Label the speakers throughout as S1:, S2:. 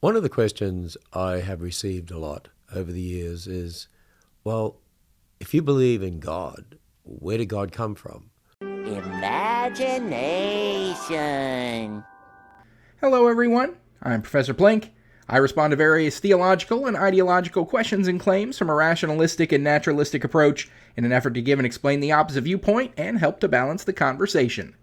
S1: One of the questions I have received a lot over the years is, well, if you believe in God, where did God come from?
S2: Imagination.
S3: Hello, everyone. I'm Professor Plank. I respond to various theological and ideological questions and claims from a rationalistic and naturalistic approach in an effort to give and explain the opposite viewpoint and help to balance the conversation.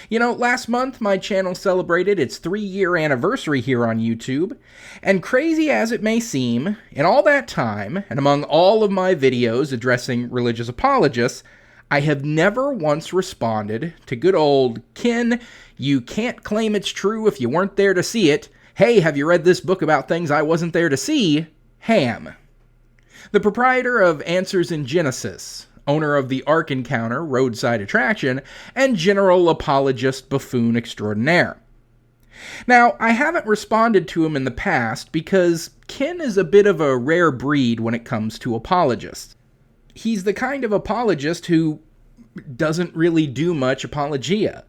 S3: You know, last month my channel celebrated its 3-year anniversary here on YouTube, and crazy as it may seem, in all that time, and among all of my videos addressing religious apologists, I have never once responded to good old, Ken, you can't claim it's true if you weren't there to see it. Hey, have you read this book about things I wasn't there to see? Ham. The proprietor of Answers in Genesis, owner of the Ark Encounter roadside attraction, and general apologist buffoon extraordinaire. Now, I haven't responded to him in the past because Ken is a bit of a rare breed when it comes to apologists. He's the kind of apologist who doesn't really do much apologia.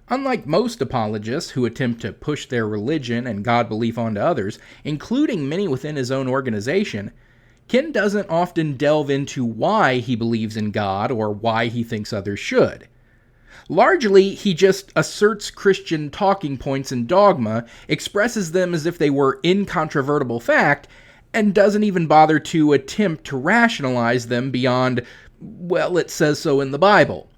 S3: Unlike most apologists who attempt to push their religion and God belief onto others, including many within his own organization, Ken doesn't often delve into why he believes in God or why he thinks others should. Largely, he just asserts Christian talking points and dogma, expresses them as if they were incontrovertible fact, and doesn't even bother to attempt to rationalize them beyond, well, it says so in the Bible.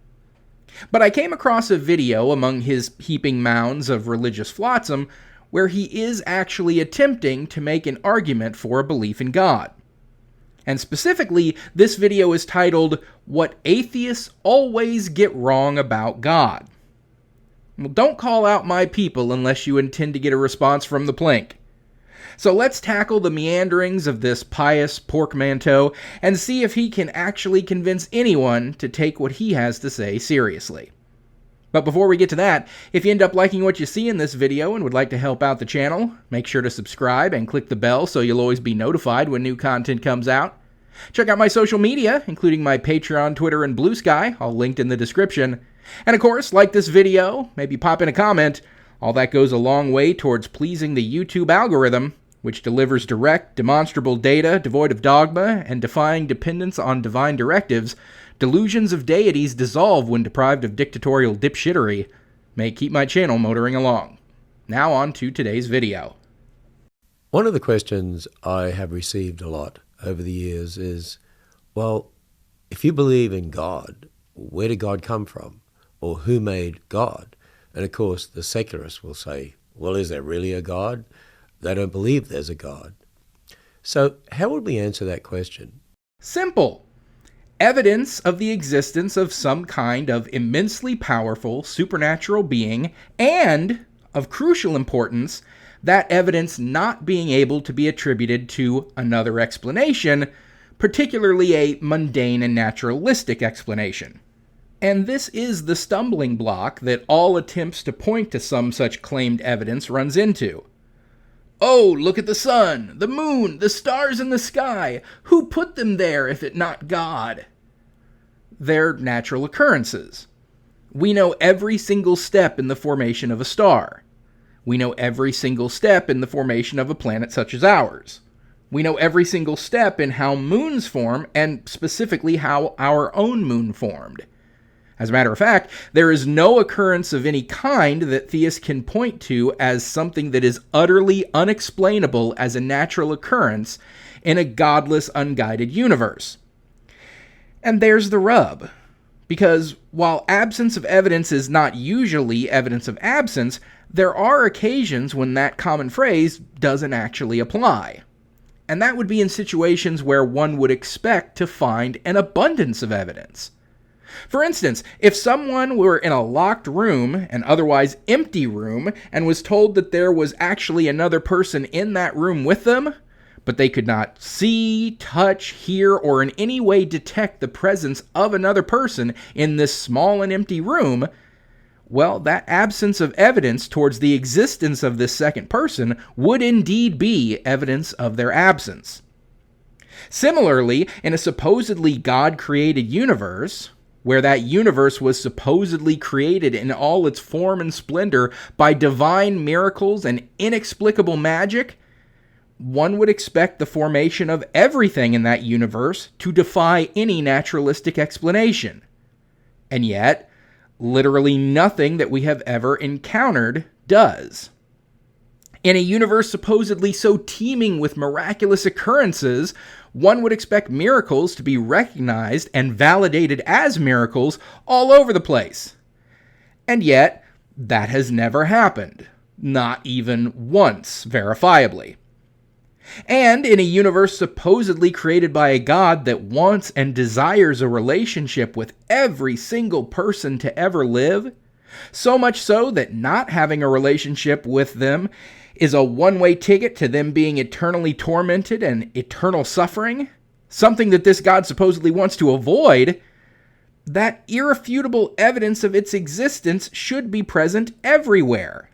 S3: But I came across a video among his heaping mounds of religious flotsam where he is actually attempting to make an argument for a belief in God. And specifically, this video is titled, What Atheists Always Get Wrong About God. Well, don't call out my people unless you intend to get a response from the Plank. So let's tackle the meanderings of this pious porkmanteau and see if he can actually convince anyone to take what he has to say seriously. But before we get to that, if you end up liking what you see in this video and would like to help out the channel, make sure to subscribe and click the bell so you'll always be notified when new content comes out. Check out my social media, including my Patreon, Twitter, and Blue Sky, all linked in the description. And of course, like this video, maybe pop in a comment. All that goes a long way towards pleasing the YouTube algorithm, which delivers direct, demonstrable data devoid of dogma and defying dependence on divine directives. Delusions of deities dissolve when deprived of dictatorial dipshittery. May keep my channel motoring along. Now on to today's video.
S1: One of the questions I have received a lot over the years is, well, if you believe in God, where did God come from? Or who made God? And of course, the secularists will say, well, is there really a God? They don't believe there's a God. So how would we answer that question?
S3: Simple. Evidence of the existence of some kind of immensely powerful supernatural being, and, of crucial importance, that evidence not being able to be attributed to another explanation, particularly a mundane and naturalistic explanation. And this is the stumbling block that all attempts to point to some such claimed evidence runs into. Oh, look at the sun, the moon, the stars in the sky. Who put them there if it not God? They're natural occurrences. We know every single step in the formation of a star. We know every single step in the formation of a planet such as ours. We know every single step in how moons form, and specifically how our own moon formed. As a matter of fact, there is no occurrence of any kind that theists can point to as something that is utterly unexplainable as a natural occurrence in a godless, unguided universe. And there's the rub. Because while absence of evidence is not usually evidence of absence, there are occasions when that common phrase doesn't actually apply. And that would be in situations where one would expect to find an abundance of evidence. For instance, if someone were in a locked room, an otherwise empty room, and was told that there was actually another person in that room with them, but they could not see, touch, hear, or in any way detect the presence of another person in this small and empty room, well, that absence of evidence towards the existence of this second person would indeed be evidence of their absence. Similarly, in a supposedly God-created universe, where that universe was supposedly created in all its form and splendor by divine miracles and inexplicable magic, one would expect the formation of everything in that universe to defy any naturalistic explanation. And yet, literally nothing that we have ever encountered does. In a universe supposedly so teeming with miraculous occurrences, one would expect miracles to be recognized and validated as miracles all over the place. And yet, that has never happened. Not even once, verifiably. And in a universe supposedly created by a God that wants and desires a relationship with every single person to ever live, so much so that not having a relationship with them is a one-way ticket to them being eternally tormented and eternal suffering, something that this God supposedly wants to avoid, that irrefutable evidence of its existence should be present everywhere.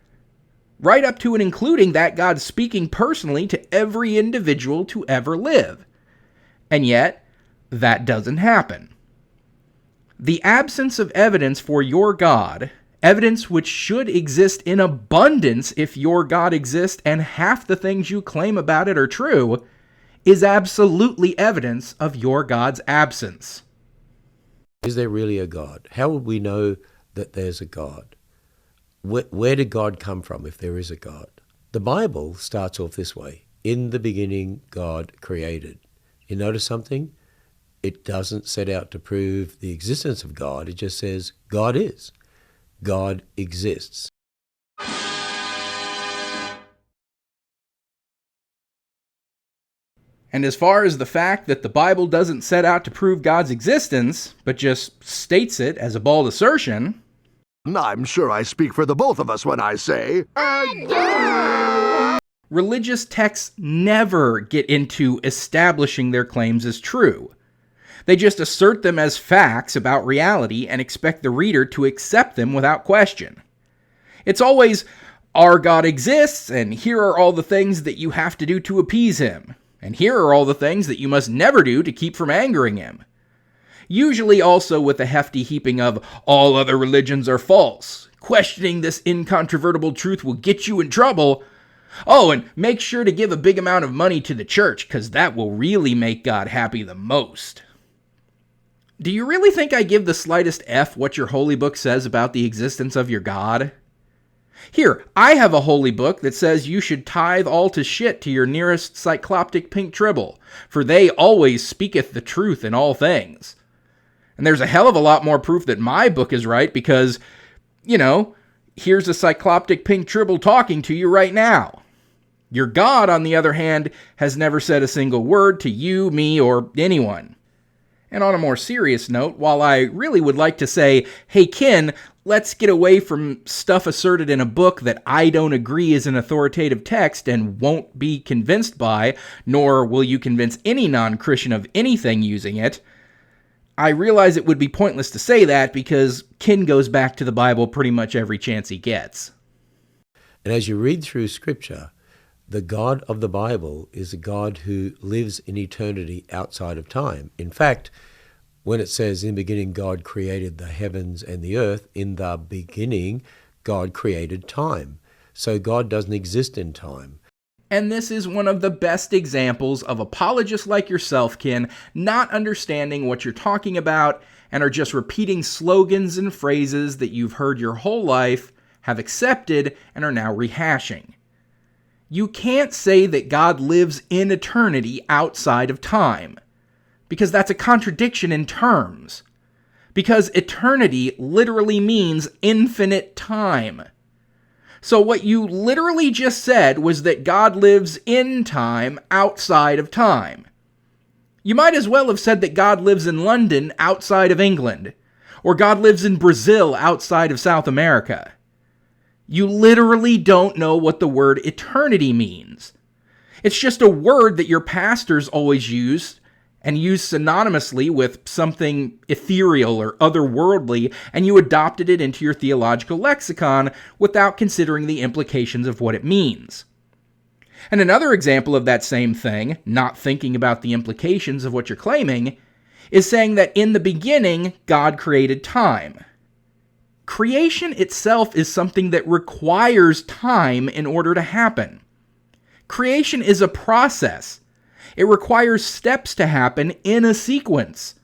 S3: Right up to and including that God speaking personally to every individual to ever live. And yet, that doesn't happen. The absence of evidence for your God, evidence which should exist in abundance if your God exists and half the things you claim about it are true, is absolutely evidence of your God's absence.
S1: Is there really a God? How would we know that there's a God? Where did God come from if there is a God? The Bible starts off this way. In the beginning, God created. You notice something? It doesn't set out to prove the existence of God. It just says God is. God exists.
S3: And as far as the fact that the Bible doesn't set out to prove God's existence, but just states it as a bald assertion,
S4: I'm sure I speak for the both of us when I say,
S3: religious texts never get into establishing their claims as true. They just assert them as facts about reality and expect the reader to accept them without question. It's always, our God exists, and here are all the things that you have to do to appease him, and here are all the things that you must never do to keep from angering him. Usually also with a hefty heaping of, all other religions are false. Questioning this incontrovertible truth will get you in trouble. Oh, and make sure to give a big amount of money to the church, because that will really make God happy the most. Do you really think I give the slightest F what your holy book says about the existence of your God? Here, I have a holy book that says you should tithe all to shit to your nearest cycloptic pink tribble, for they always speaketh the truth in all things. And there's a hell of a lot more proof that my book is right because, here's a cycloptic pink tribble talking to you right now. Your God, on the other hand, has never said a single word to you, me, or anyone. And on a more serious note, while I really would like to say, hey kin, let's get away from stuff asserted in a book that I don't agree is an authoritative text and won't be convinced by, nor will you convince any non-Christian of anything using it, I realize it would be pointless to say that because kin goes back to the Bible pretty much every chance he gets.
S1: And as you read through Scripture, the God of the Bible is a God who lives in eternity outside of time. In fact, when it says, in the beginning God created the heavens and the earth, in the beginning God created time. So God doesn't exist in time.
S3: And this is one of the best examples of apologists like yourself, kin, not understanding what you're talking about and are just repeating slogans and phrases that you've heard your whole life, have accepted, and are now rehashing. You can't say that God lives in eternity outside of time, because that's a contradiction in terms. Because eternity literally means infinite time. So what you literally just said was that God lives in time outside of time. You might as well have said that God lives in London outside of England, or God lives in Brazil outside of South America. You literally don't know what the word eternity means. It's just a word that your pastors always use and use synonymously with something ethereal or otherworldly, and you adopted it into your theological lexicon without considering the implications of what it means. And another example of that same thing, not thinking about the implications of what you're claiming, is saying that in the beginning, God created time. Creation itself is something that requires time in order to happen. Creation is a process. It requires steps to happen in a sequence.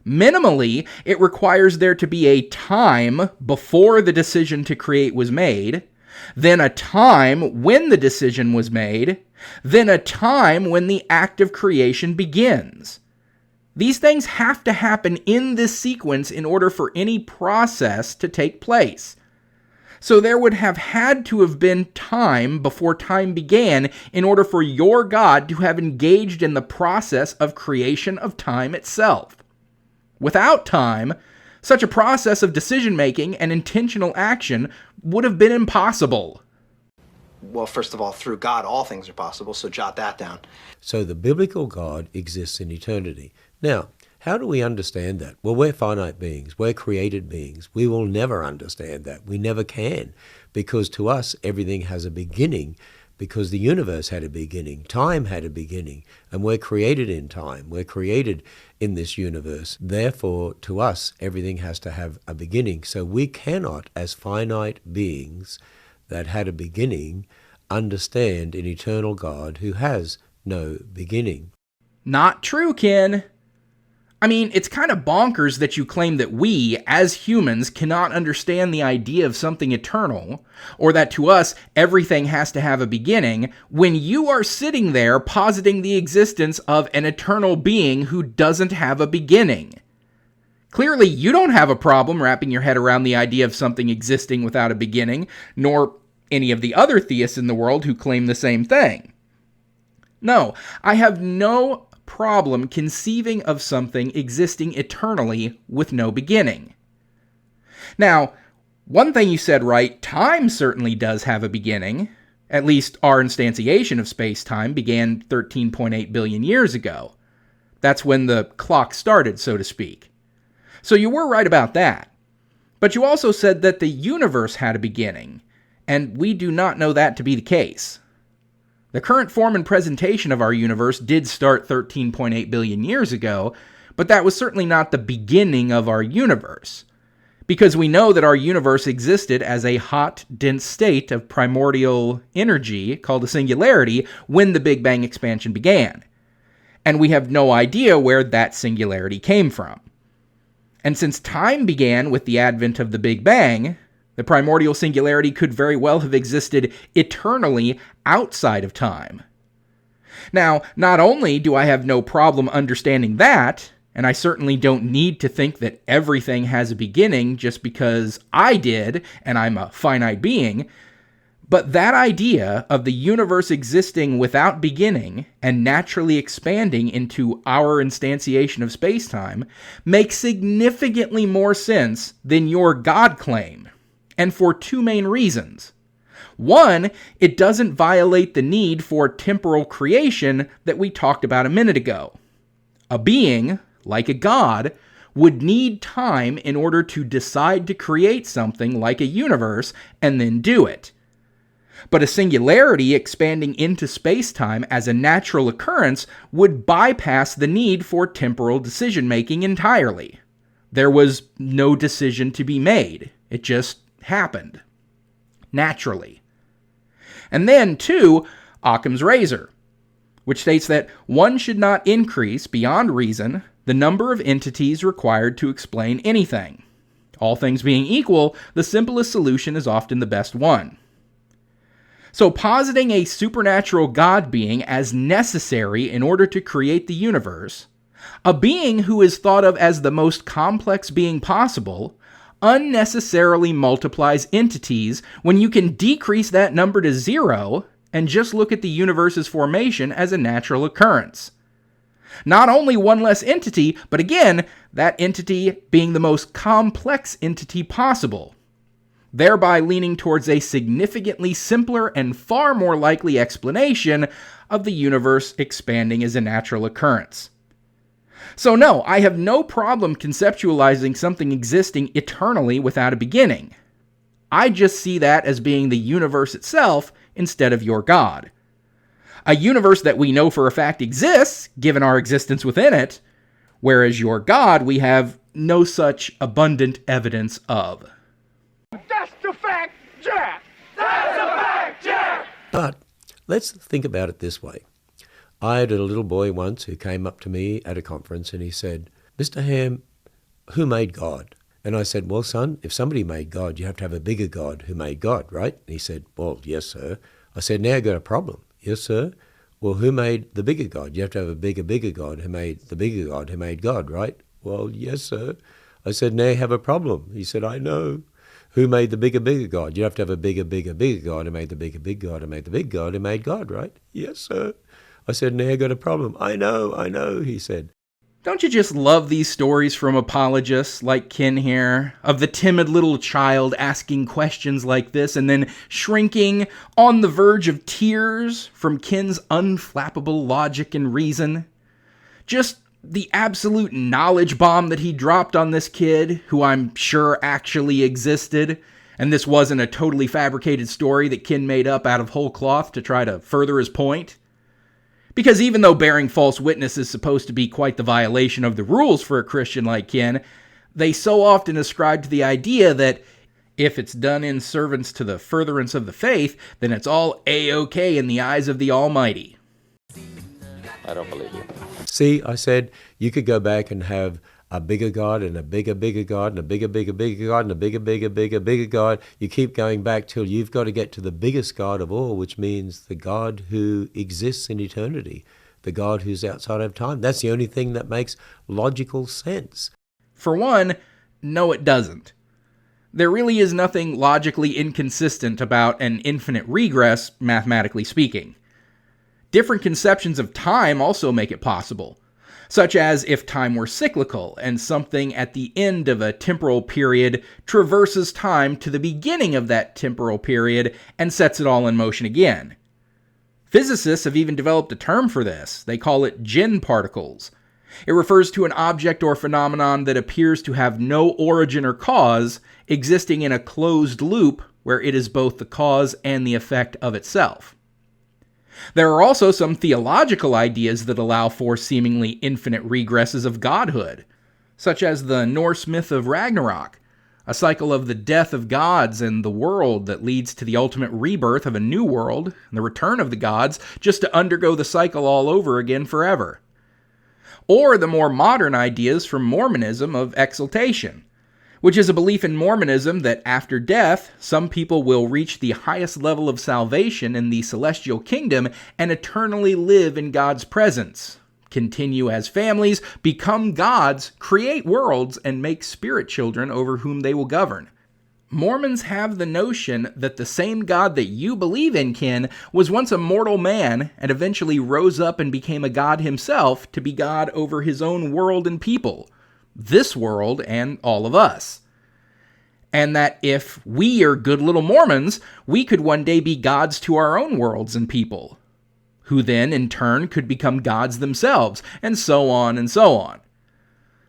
S3: Minimally, it requires there to be a time before the decision to create was made, then a time when the decision was made, then a time when the act of creation begins. These things have to happen in this sequence in order for any process to take place. So there would have had to have been time before time began in order for your God to have engaged in the process of creation of time itself. Without time, such a process of decision-making and intentional action would have been impossible.
S5: Well, first of all, through God, all things are possible, so jot that down.
S1: So the biblical God exists in eternity. Now, how do we understand that? Well, we're finite beings. We're created beings. We will never understand that. We never can, because to us, everything has a beginning, because the universe had a beginning. Time had a beginning, and we're created in time. We're created in this universe. Therefore, to us, everything has to have a beginning. So we cannot, as finite beings that had a beginning, understand an eternal God who has no beginning.
S3: Not true, Ken. I mean, it's kind of bonkers that you claim that we, as humans, cannot understand the idea of something eternal, or that to us, everything has to have a beginning, when you are sitting there positing the existence of an eternal being who doesn't have a beginning. Clearly, you don't have a problem wrapping your head around the idea of something existing without a beginning, nor any of the other theists in the world who claim the same thing. No, I have no problem conceiving of something existing eternally with no beginning. Now, one thing you said right, time certainly does have a beginning. At least our instantiation of space-time began 13.8 billion years ago. That's when the clock started, so to speak. So you were right about that. But you also said that the universe had a beginning, and we do not know that to be the case. The current form and presentation of our universe did start 13.8 billion years ago, but that was certainly not the beginning of our universe, because we know that our universe existed as a hot, dense state of primordial energy called a singularity when the Big Bang expansion began, and we have no idea where that singularity came from. And since time began with the advent of the Big Bang, the primordial singularity could very well have existed eternally outside of time. Now, not only do I have no problem understanding that, and I certainly don't need to think that everything has a beginning just because I did, and I'm a finite being, but that idea of the universe existing without beginning and naturally expanding into our instantiation of space-time makes significantly more sense than your God claim. And for two main reasons. One, it doesn't violate the need for temporal creation that we talked about a minute ago. A being, like a god, would need time in order to decide to create something like a universe and then do it. But a singularity expanding into space-time as a natural occurrence would bypass the need for temporal decision-making entirely. There was no decision to be made. It just happened naturally. And then, two, Occam's razor, which states that one should not increase beyond reason the number of entities required to explain anything. All things being equal, the simplest solution is often the best one. So positing a supernatural God being as necessary in order to create the universe, a being who is thought of as the most complex being possible, unnecessarily multiplies entities when you can decrease that number to zero and just look at the universe's formation as a natural occurrence. Not only one less entity, but again, that entity being the most complex entity possible, thereby leaning towards a significantly simpler and far more likely explanation of the universe expanding as a natural occurrence. So no, I have no problem conceptualizing something existing eternally without a beginning. I just see that as being the universe itself instead of your God. A universe that we know for a fact exists, given our existence within it, whereas your God we have no such abundant evidence of.
S4: That's the fact, Jack! That's the fact, Jack!
S1: But Let's think about it this way. I had a little boy once who came up to me at a conference and he said, "Mr. Ham, who made God?" And I said, "Well, son, if somebody made God, you have to have a bigger God who made God, right?" And he said, "Well, yes, sir." I said, "Now I've got a problem." "Yes, sir." "Well, who made the bigger God? You have to have a bigger God who made the bigger God who made God, right?" "Well, yes, sir." I said, "Now you have a problem." He said, "I know." "Who made the bigger God? You have to have a bigger God who made the big God who made the big God who made God, right?" "Yes, sir." I said, "Now I got a problem." I know, he said.
S3: Don't you just love these stories from apologists like Ken here, of the timid little child asking questions like this and then shrinking on the verge of tears from Ken's unflappable logic and reason? Just the absolute knowledge bomb that he dropped on this kid, who I'm sure actually existed, and this wasn't a totally fabricated story that Ken made up out of whole cloth to try to further his point. Because even though bearing false witness is supposed to be quite the violation of the rules for a Christian like Ken, they so often ascribe to the idea that if it's done in servants to the furtherance of the faith, then it's all A-OK in the eyes of the Almighty.
S6: I don't believe you.
S1: See, I said, you could go back and have a bigger God and a bigger God and a bigger God and a bigger God. You keep going back till you've got to get to the biggest God of all, which means the God who exists in eternity, the God who's outside of time. That's the only thing that makes logical sense.
S3: For one, no it doesn't. There really is nothing logically inconsistent about an infinite regress, mathematically speaking. Different conceptions of time also make it possible, such as if time were cyclical and something at the end of a temporal period traverses time to the beginning of that temporal period and sets it all in motion again. Physicists have even developed a term for this. They call it gin particles. It refers to an object or phenomenon that appears to have no origin or cause, existing in a closed loop where it is both the cause and the effect of itself. There are also some theological ideas that allow for seemingly infinite regresses of godhood, such as the Norse myth of Ragnarok, a cycle of the death of gods and the world that leads to the ultimate rebirth of a new world and the return of the gods just to undergo the cycle all over again forever. Or the more modern ideas from Mormonism of exaltation, which is a belief in Mormonism that after death, some people will reach the highest level of salvation in the celestial kingdom and eternally live in God's presence, continue as families, become gods, create worlds, and make spirit children over whom they will govern. Mormons have the notion that the same God that you believe in, Ken, was once a mortal man and eventually rose up and became a god himself to be God over his own world and people, this world and all of us. And that if we are good little Mormons, we could one day be gods to our own worlds and people, who then in turn could become gods themselves, and so on and so on.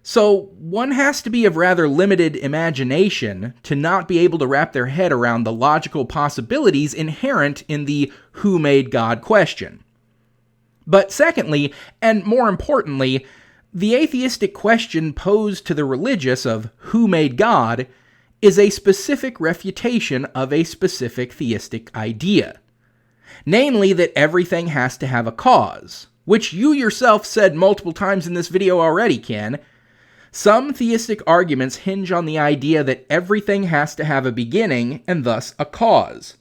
S3: So one has to be of rather limited imagination to not be able to wrap their head around the logical possibilities inherent in the who made God question. But secondly, and more importantly, the atheistic question posed to the religious of who made God is a specific refutation of a specific theistic idea. Namely, that everything has to have a cause, which you yourself said multiple times in this video already, Ken. Some theistic arguments hinge on the idea that everything has to have a beginning and thus a cause.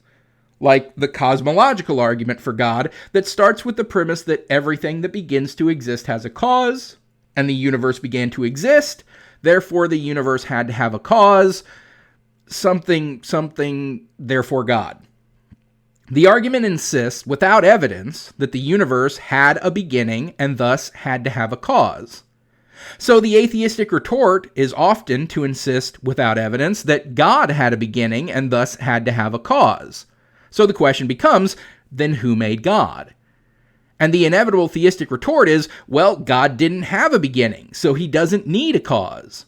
S3: Like the cosmological argument for God that starts with the premise that everything that begins to exist has a cause, and the universe began to exist, therefore the universe had to have a cause, something, therefore God. The argument insists, without evidence, that the universe had a beginning and thus had to have a cause. So the atheistic retort is often to insist, without evidence, that God had a beginning and thus had to have a cause. So the question becomes, then who made God? And the inevitable theistic retort is, well, God didn't have a beginning, so he doesn't need a cause.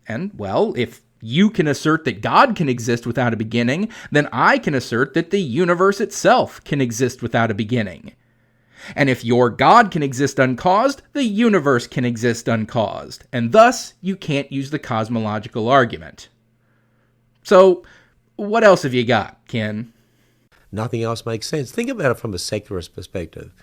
S3: And, well, if you can assert that God can exist without a beginning, then I can assert that the universe itself can exist without a beginning. And if your God can exist uncaused, the universe can exist uncaused, and thus you can't use the cosmological argument. So, what else have you got, Ken?
S1: nothing else makes sense. Think about it from a secularist perspective.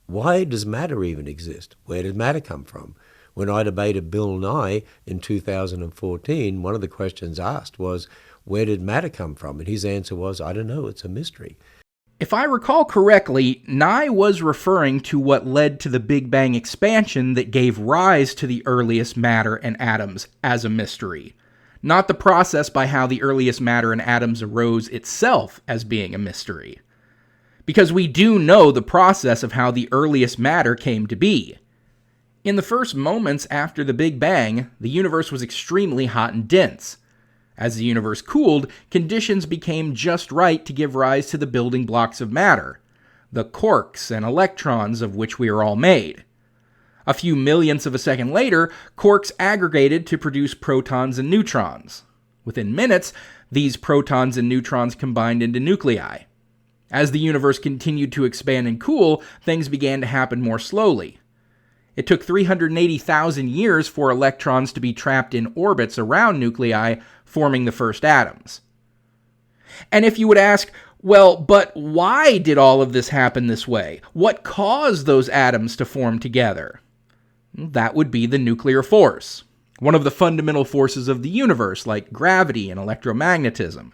S1: Why does matter even exist? Where did matter come from? When I debated Bill Nye in 2014, one of the questions asked was, where did matter come from? And his answer was, I don't know, it's a mystery.
S3: If I recall correctly, Nye was referring to what led to the Big Bang expansion that gave rise to the earliest matter and atoms as a mystery, not the process by how the earliest matter and atoms arose itself as being a mystery. Because we do know the process of how the earliest matter came to be. In the first moments after the Big Bang, the universe was extremely hot and dense. As the universe cooled, conditions became just right to give rise to the building blocks of matter, the quarks and electrons of which we are all made. A few millionths of a second later, quarks aggregated to produce protons and neutrons. Within minutes, these protons and neutrons combined into nuclei. As the universe continued to expand and cool, things began to happen more slowly. It took 380,000 years for electrons to be trapped in orbits around nuclei, forming the first atoms. And if you would ask, well, but why did all of this happen this way? What caused those atoms to form together? That would be the nuclear force, one of the fundamental forces of the universe, like gravity and electromagnetism.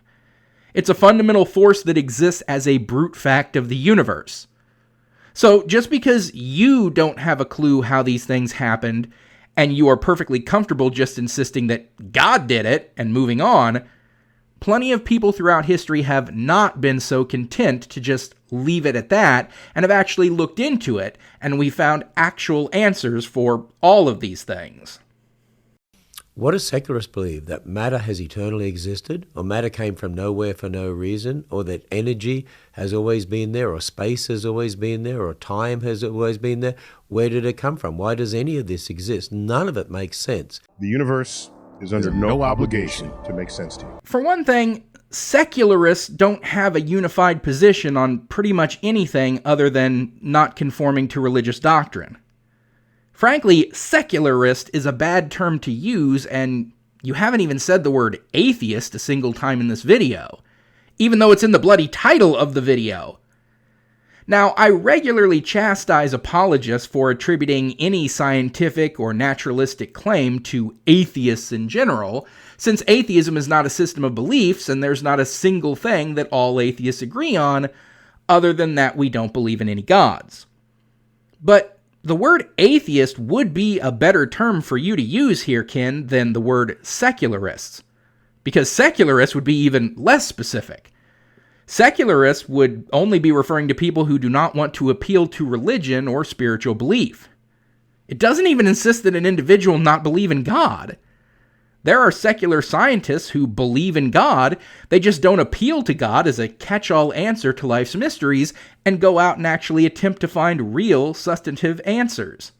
S3: It's a fundamental force that exists as a brute fact of the universe. So just because you don't have a clue how these things happened, and you are perfectly comfortable just insisting that God did it and moving on, plenty of people throughout history have not been so content to just leave it at that, and have actually looked into it, and we found actual answers for all of these things.
S1: What do secularists believe? That matter has eternally existed, or matter came from nowhere for no reason, or that energy has always been there, or space has always been there, or time has always been there? Where did it come from? Why does any of this exist? None of it makes sense.
S7: The universe is under no obligation to make sense to you.
S3: For one thing, secularists don't have a unified position on pretty much anything other than not conforming to religious doctrine. Frankly, secularist is a bad term to use, and you haven't even said the word atheist a single time in this video, even though it's in the bloody title of the video. Now, I regularly chastise apologists for attributing any scientific or naturalistic claim to atheists in general, since atheism is not a system of beliefs, and there's not a single thing that all atheists agree on, other than that we don't believe in any gods. But the word atheist would be a better term for you to use here, Ken, than the word secularists, because secularists would be even less specific. Secularists would only be referring to people who do not want to appeal to religion or spiritual belief. It doesn't even insist that an individual not believe in God. There are secular scientists who believe in God, they just don't appeal to God as a catch-all answer to life's mysteries and go out and actually attempt to find real, substantive answers.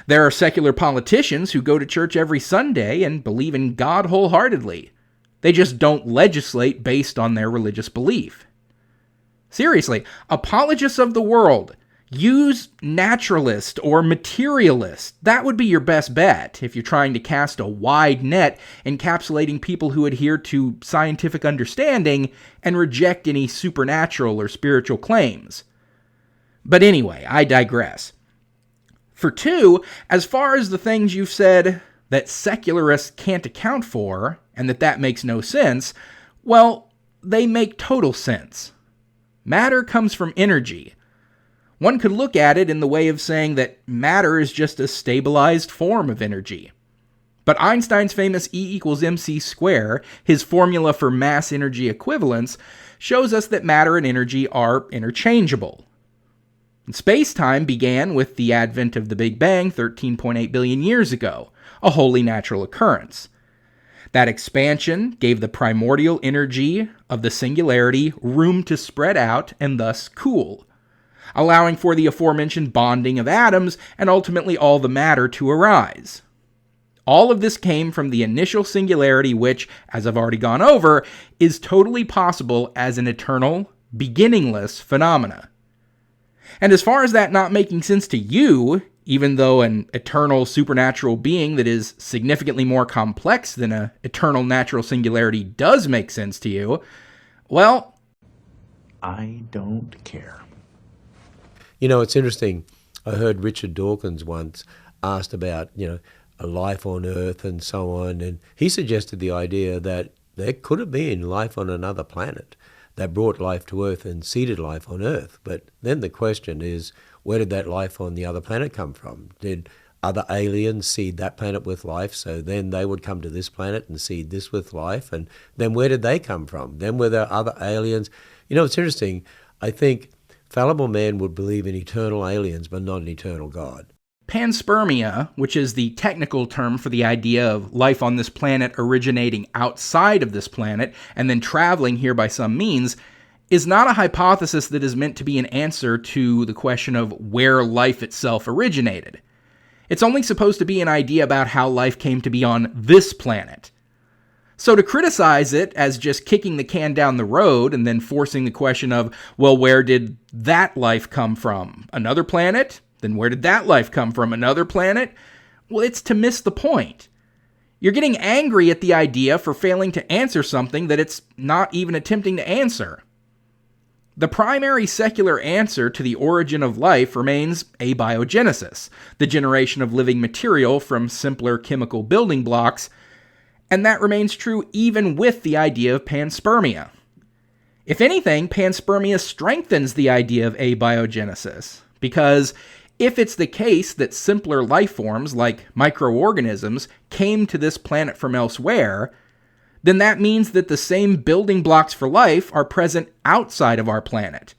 S3: There are secular politicians who go to church every Sunday and believe in God wholeheartedly. They just don't legislate based on their religious belief. Seriously, apologists of the world, use naturalist or materialist. That would be your best bet if you're trying to cast a wide net encapsulating people who adhere to scientific understanding and reject any supernatural or spiritual claims. But anyway, I digress. For two, as far as the things you've said that secularists can't account for, and that makes no sense, well, they make total sense. Matter comes from energy. One could look at it in the way of saying that matter is just a stabilized form of energy. But Einstein's famous E=mc², his formula for mass-energy equivalence, shows us that matter and energy are interchangeable. Space-time began with the advent of the Big Bang 13.8 billion years ago, a wholly natural occurrence. That expansion gave the primordial energy of the singularity room to spread out and thus cool, allowing for the aforementioned bonding of atoms and ultimately all the matter to arise. All of this came from the initial singularity which, as I've already gone over, is totally possible as an eternal, beginningless phenomena. And as far as that not making sense to you, even though an eternal supernatural being that is significantly more complex than an eternal natural singularity does make sense to you, well,
S8: I don't care.
S1: You know, it's interesting. I heard Richard Dawkins once asked about, a life on Earth and so on, and he suggested the idea that there could have been life on another planet that brought life to Earth and seeded life on Earth. But then the question is, where did that life on the other planet come from? Did other aliens seed that planet with life, so then they would come to this planet and seed this with life? And then where did they come from? Then were there other aliens? It's interesting. I think fallible man would believe in eternal aliens, but not an eternal God.
S3: Panspermia, which is the technical term for the idea of life on this planet originating outside of this planet and then traveling here by some means, is not a hypothesis that is meant to be an answer to the question of where life itself originated. It's only supposed to be an idea about how life came to be on this planet. So to criticize it as just kicking the can down the road and then forcing the question of, well, where did that life come from? Another planet? Then where did that life come from? Another planet? Well, it's to miss the point. You're getting angry at the idea for failing to answer something that it's not even attempting to answer. The primary secular answer to the origin of life remains abiogenesis, the generation of living material from simpler chemical building blocks, and that remains true even with the idea of panspermia. If anything, panspermia strengthens the idea of abiogenesis, because if it's the case that simpler life forms, like microorganisms, came to this planet from elsewhere, then that means that the same building blocks for life are present outside of our planet,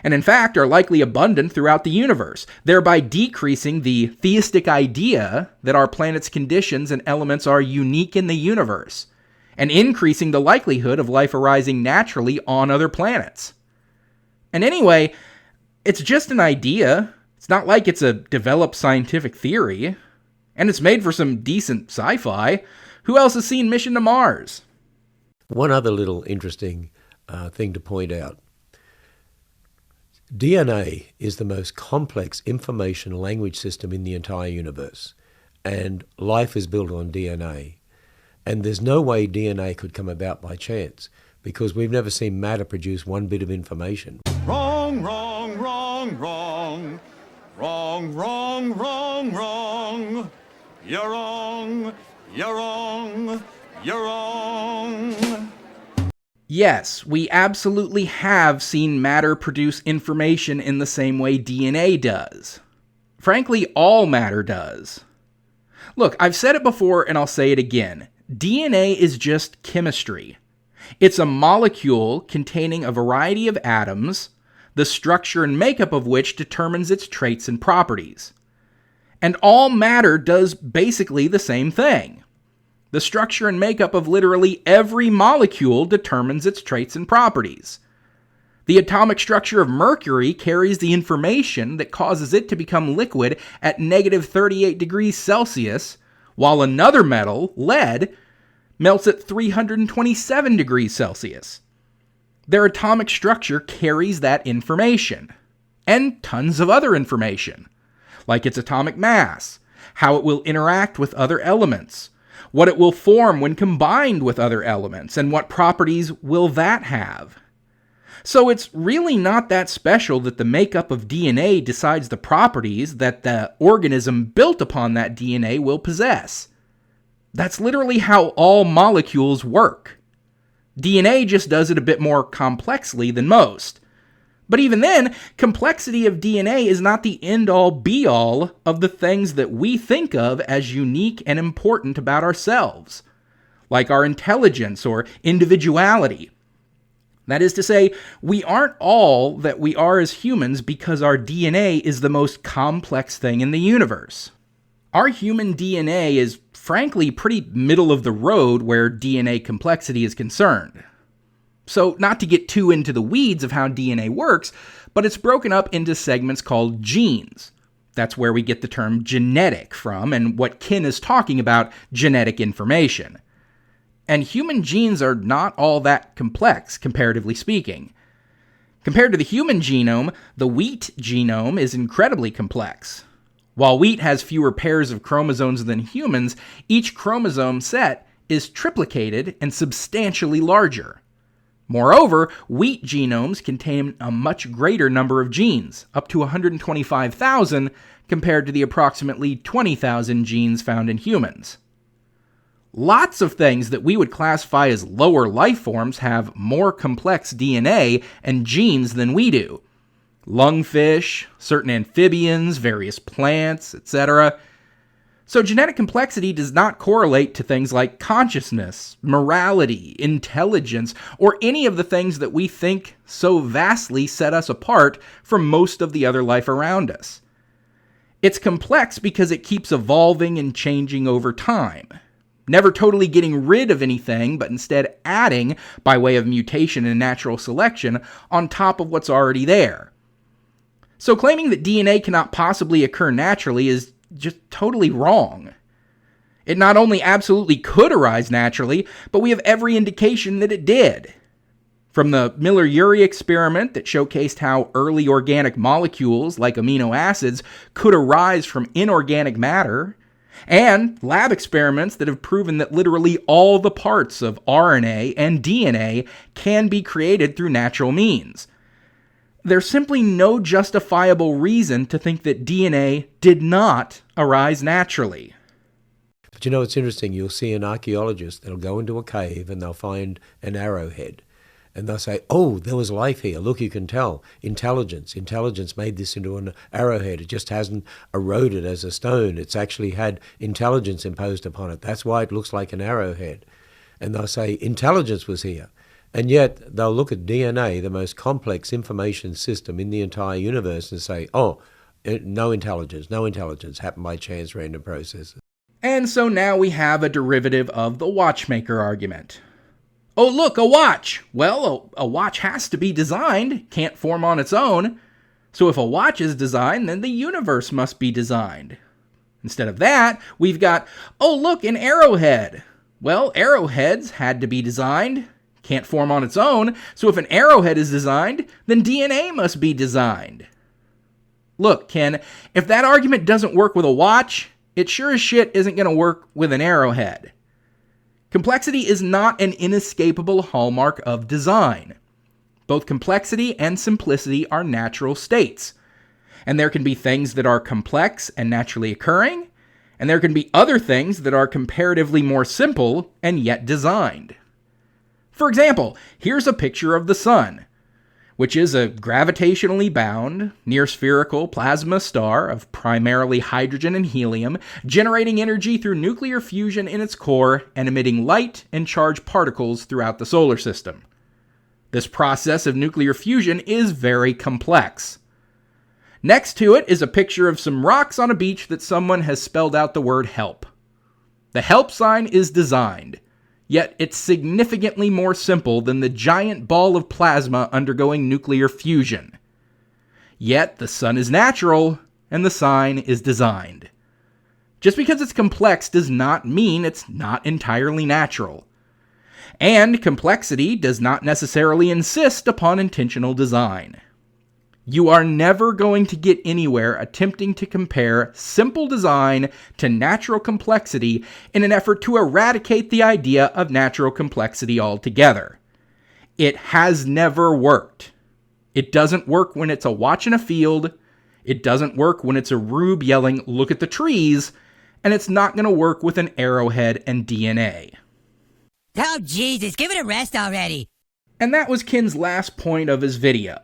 S3: and in fact are likely abundant throughout the universe, thereby decreasing the theistic idea that our planet's conditions and elements are unique in the universe, and increasing the likelihood of life arising naturally on other planets. And anyway, it's just an idea. It's not like it's a developed scientific theory, and it's made for some decent sci-fi. Who else has seen Mission to Mars?
S1: One other little interesting thing to point out. DNA is the most complex information language system in the entire universe, and life is built on DNA. And there's no way DNA could come about by chance, because we've never seen matter produce one bit of information.
S9: Wrong, wrong, wrong, wrong. Wrong, wrong, wrong, wrong. You're wrong, you're wrong, you're wrong.
S3: Yes, we absolutely have seen matter produce information in the same way DNA does. Frankly, all matter does. Look, I've said it before and I'll say it again. DNA is just chemistry. It's a molecule containing a variety of atoms, the structure and makeup of which determines its traits and properties. And all matter does basically the same thing. The structure and makeup of literally every molecule determines its traits and properties. The atomic structure of mercury carries the information that causes it to become liquid at negative 38 degrees Celsius, while another metal, lead, melts at 327 degrees Celsius. Their atomic structure carries that information, and tons of other information, like its atomic mass, how it will interact with other elements, what it will form when combined with other elements, and what properties will that have. So it's really not that special that the makeup of DNA decides the properties that the organism built upon that DNA will possess. That's literally how all molecules work. DNA just does it a bit more complexly than most. But even then, complexity of DNA is not the end-all be-all of the things that we think of as unique and important about ourselves, like our intelligence or individuality. That is to say, we aren't all that we are as humans because our DNA is the most complex thing in the universe. Our human DNA is frankly pretty middle of the road where DNA complexity is concerned. So, not to get too into the weeds of how DNA works, but it's broken up into segments called genes. That's where we get the term genetic from, and what Ken is talking about, genetic information. And human genes are not all that complex, comparatively speaking. Compared to the human genome, the wheat genome is incredibly complex. While wheat has fewer pairs of chromosomes than humans, each chromosome set is triplicated and substantially larger. Moreover, wheat genomes contain a much greater number of genes, up to 125,000, compared to the approximately 20,000 genes found in humans. Lots of things that we would classify as lower life forms have more complex DNA and genes than we do. Lungfish, certain amphibians, various plants, etc. So genetic complexity does not correlate to things like consciousness, morality, intelligence, or any of the things that we think so vastly set us apart from most of the other life around us. It's complex because it keeps evolving and changing over time, never totally getting rid of anything, but instead adding, by way of mutation and natural selection, on top of what's already there. So claiming that DNA cannot possibly occur naturally is just totally wrong. It not only absolutely could arise naturally, but we have every indication that it did. From the Miller-Urey experiment that showcased how early organic molecules, like amino acids, could arise from inorganic matter, and lab experiments that have proven that literally all the parts of RNA and DNA can be created through natural means. There's simply no justifiable reason to think that DNA did not arise naturally.
S1: But you know, it's interesting. You'll see an archaeologist that'll go into a cave and they'll find an arrowhead. And they'll say, oh, there was life here. Look, you can tell. Intelligence. Intelligence made this into an arrowhead. It just hasn't eroded as a stone. It's actually had intelligence imposed upon it. That's why it looks like an arrowhead. And they'll say, intelligence was here. And yet they'll look at DNA, the most complex information system in the entire universe, and say, oh, no intelligence happened by chance random processes.
S3: And so now we have a derivative of the watchmaker argument. Oh, look, a watch! Well, a watch has to be designed, can't form on its own. So if a watch is designed, then the universe must be designed. Instead of that, we've got, oh, look, an arrowhead. Well, arrowheads had to be designed, can't form on its own, so if an arrowhead is designed, then DNA must be designed. Look, Ken, if that argument doesn't work with a watch, it sure as shit isn't going to work with an arrowhead. Complexity is not an inescapable hallmark of design. Both complexity and simplicity are natural states. And there can be things that are complex and naturally occurring, and there can be other things that are comparatively more simple and yet designed. For example, here's a picture of the sun, which is a gravitationally bound, near-spherical plasma star of primarily hydrogen and helium, generating energy through nuclear fusion in its core and emitting light and charged particles throughout the solar system. This process of nuclear fusion is very complex. Next to it is a picture of some rocks on a beach that someone has spelled out the word help. The help sign is designed, yet it's significantly more simple than the giant ball of plasma undergoing nuclear fusion. Yet the sun is natural, and the sign is designed. Just because it's complex does not mean it's not entirely natural. And complexity does not necessarily insist upon intentional design. You are never going to get anywhere attempting to compare simple design to natural complexity in an effort to eradicate the idea of natural complexity altogether. It has never worked. It doesn't work when it's a watch in a field, it doesn't work when it's a rube yelling, "Look at the trees," and it's not going to work with an arrowhead and DNA.
S2: Oh, Jesus, give it a rest already.
S3: And that was Ken's last point of his video.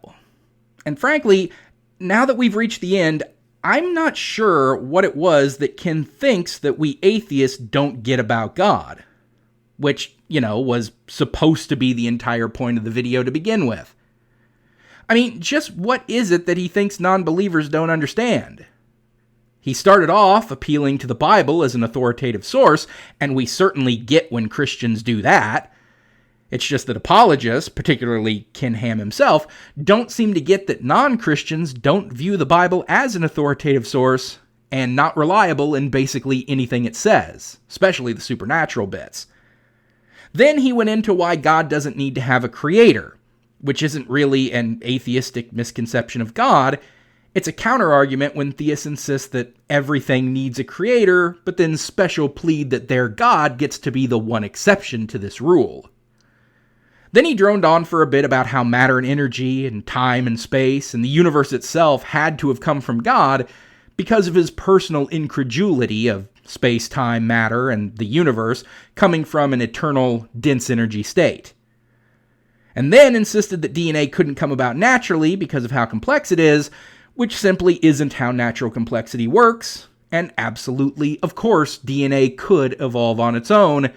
S3: And frankly, now that we've reached the end, I'm not sure what it was that Ken thinks that we atheists don't get about God. Which, was supposed to be the entire point of the video to begin with. I mean, just what is it that he thinks non-believers don't understand? He started off appealing to the Bible as an authoritative source, and we certainly get when Christians do that. It's just that apologists, particularly Ken Ham himself, don't seem to get that non-Christians don't view the Bible as an authoritative source and not reliable in basically anything it says, especially the supernatural bits. Then he went into why God doesn't need to have a creator, which isn't really an atheistic misconception of God. It's a counter-argument when theists insist that everything needs a creator, but then special plead that their God gets to be the one exception to this rule. Then he droned on for a bit about how matter and energy and time and space and the universe itself had to have come from God because of his personal incredulity of space, time, matter, and the universe coming from an eternal, dense energy state. And then insisted that DNA couldn't come about naturally because of how complex it is, which simply isn't how natural complexity works, and absolutely, of course, DNA could evolve on its own,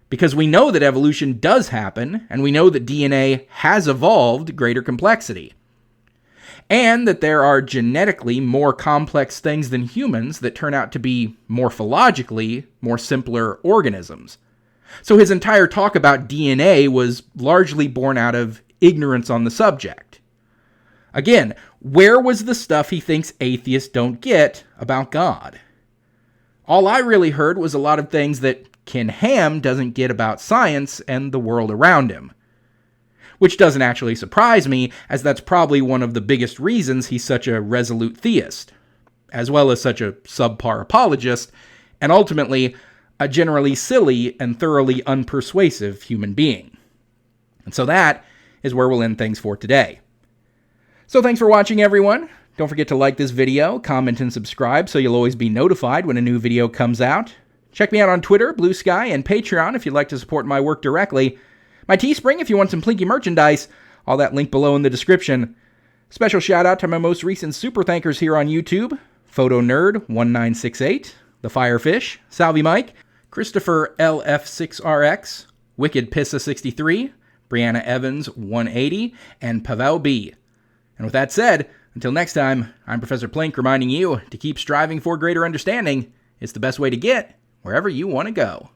S3: because we know that evolution does happen, and we know that DNA has evolved greater complexity. And that there are genetically more complex things than humans that turn out to be morphologically more simpler organisms. So his entire talk about DNA was largely born out of ignorance on the subject. Again, where was the stuff he thinks atheists don't get about God? All I really heard was a lot of things that Ken Ham doesn't get about science and the world around him. Which doesn't actually surprise me, as that's probably one of the biggest reasons he's such a resolute theist, as well as such a subpar apologist, and ultimately a generally silly and thoroughly unpersuasive human being. And so that is where we'll end things for today. So thanks for watching, everyone. Don't forget to like this video, comment, and subscribe so you'll always be notified when a new video comes out. Check me out on Twitter, Blue Sky, and Patreon if you'd like to support my work directly. My Teespring if you want some Plinky merchandise. All that linked below in the description. Special shout out to my most recent super thankers here on YouTube. Photo Nerd 1968, The Firefish, Salvi Mike, Christopher LF6RX, Wicked Pissa 63, Brianna Evans 180, and Pavel B. And with that said, until next time, I'm Professor Plink reminding you to keep striving for greater understanding. It's the best way to get wherever you want to go.